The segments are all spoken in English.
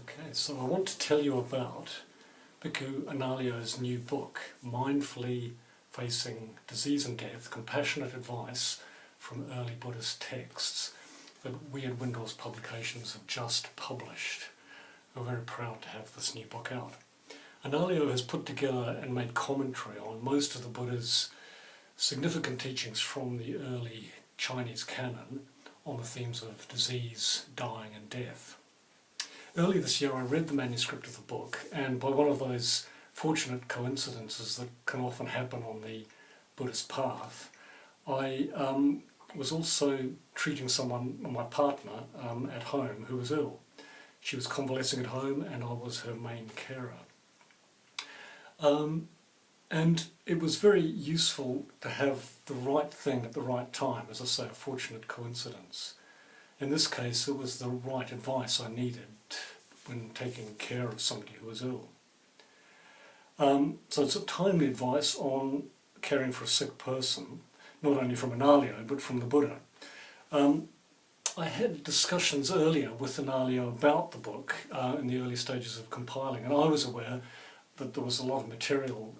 Okay, so I want to tell you about Bhikkhu Anālayo's new book, Mindfully Facing Disease and Death, Compassionate Advice from Early Buddhist Texts, that Weird Windows Publications have just published. We're very proud to have this new book out. Analia has put together and made commentary on most of the Buddha's significant teachings from the early Chinese canon on the themes of disease, dying and death. Earlier this year I read the manuscript of the book, and by one of those fortunate coincidences that can often happen on the Buddhist path, I was also treating someone, my partner, at home who was ill. She was convalescing at home and I was her main carer. And it was very useful to have the right thing at the right time, as I say, a fortunate coincidence. In this case, it was the right advice I needed when taking care of somebody who was ill. So it's a timely advice on caring for a sick person, not only from Analia, but from the Buddha. I had discussions earlier with Analia about the book in the early stages of compiling, and I was aware that there was a lot of material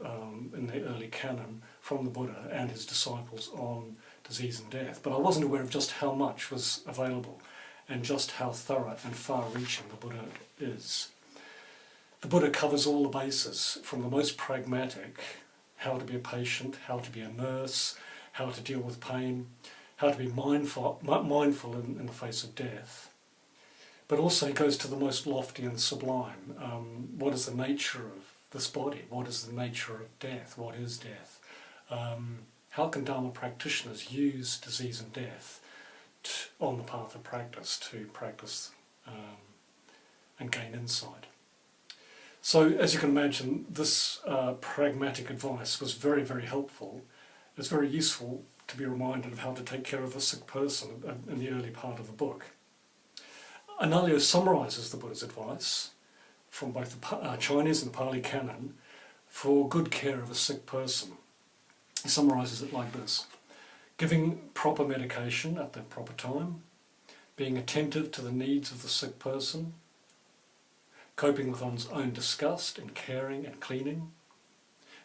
in the early canon from the Buddha and his disciples on disease and death, but I wasn't aware of just how much was available and just how thorough and far-reaching the Buddha is. The Buddha covers all the bases, from the most pragmatic, how to be a patient, how to be a nurse, how to deal with pain, how to be mindful in the face of death. But also he goes to the most lofty and sublime. What is the nature of this body? What is the nature of death? What is death? How can Dharma practitioners use disease and death on the path of practice to practice and gain insight? So, as you can imagine, this pragmatic advice was very, very helpful. It's very useful to be reminded of how to take care of a sick person in the early part of the book. Analia summarises the Buddha's advice from both the Chinese and the Pali canon for good care of a sick person. He summarises it like this: giving proper medication at the proper time, being attentive to the needs of the sick person, coping with one's own disgust in caring and cleaning,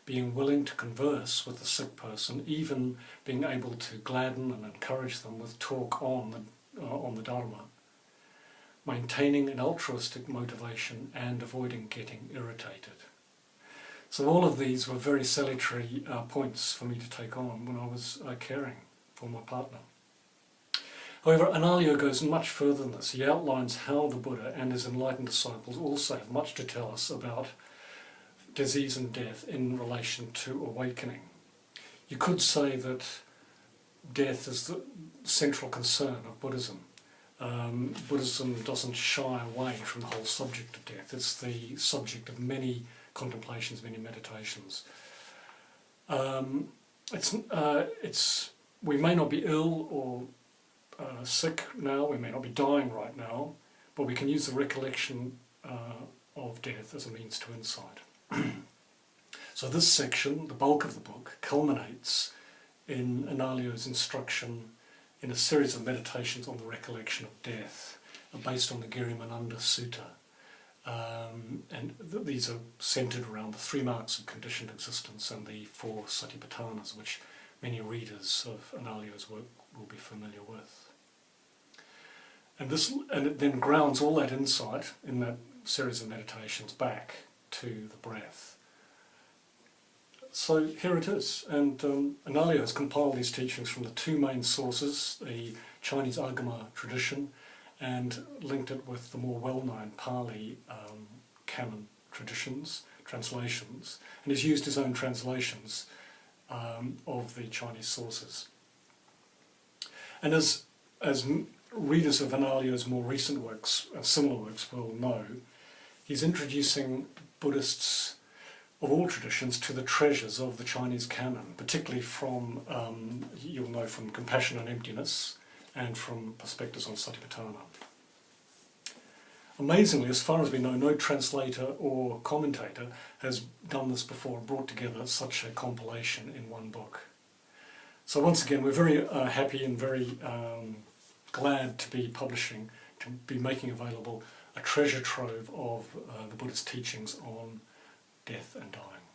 being willing to converse with the sick person, even being able to gladden and encourage them with talk on the Dharma, maintaining an altruistic motivation and avoiding getting irritated. So all of these were very salutary points for me to take on when I was caring for my partner. However, Analia goes much further than this. He outlines how the Buddha and his enlightened disciples also have much to tell us about disease and death in relation to awakening. You could say that death is the central concern of Buddhism. Buddhism doesn't shy away from the whole subject of death. It's the subject of many contemplations, many meditations. We may not be ill or sick now, we may not be dying right now, but we can use the recollection of death as a means to insight. So this section, the bulk of the book, culminates in Anālayo's instruction in a series of meditations on the recollection of death, based on the Girimananda Sutta. And these are centred around the 3 marks of conditioned existence and the 4 satipatthanas, which many readers of Anālayo's work will be familiar with. And it then grounds all that insight in that series of meditations back to the breath. So here it is, and Analia has compiled these teachings from the 2 main sources, the Chinese Agama tradition, and linked it with the more well-known Pali canon traditions, translations, and has used his own translations of the Chinese sources. And as readers of Anālayo's more recent works, similar works, will know, he's introducing Buddhists of all traditions to the treasures of the Chinese canon, particularly from, you'll know, from Compassion and Emptiness and from Perspectives on Satipatthana. Amazingly, as far as we know, no translator or commentator has done this before, brought together such a compilation in one book. So once again, we're very happy and very glad to be publishing, to be making available a treasure trove of the Buddha's teachings on death and dying.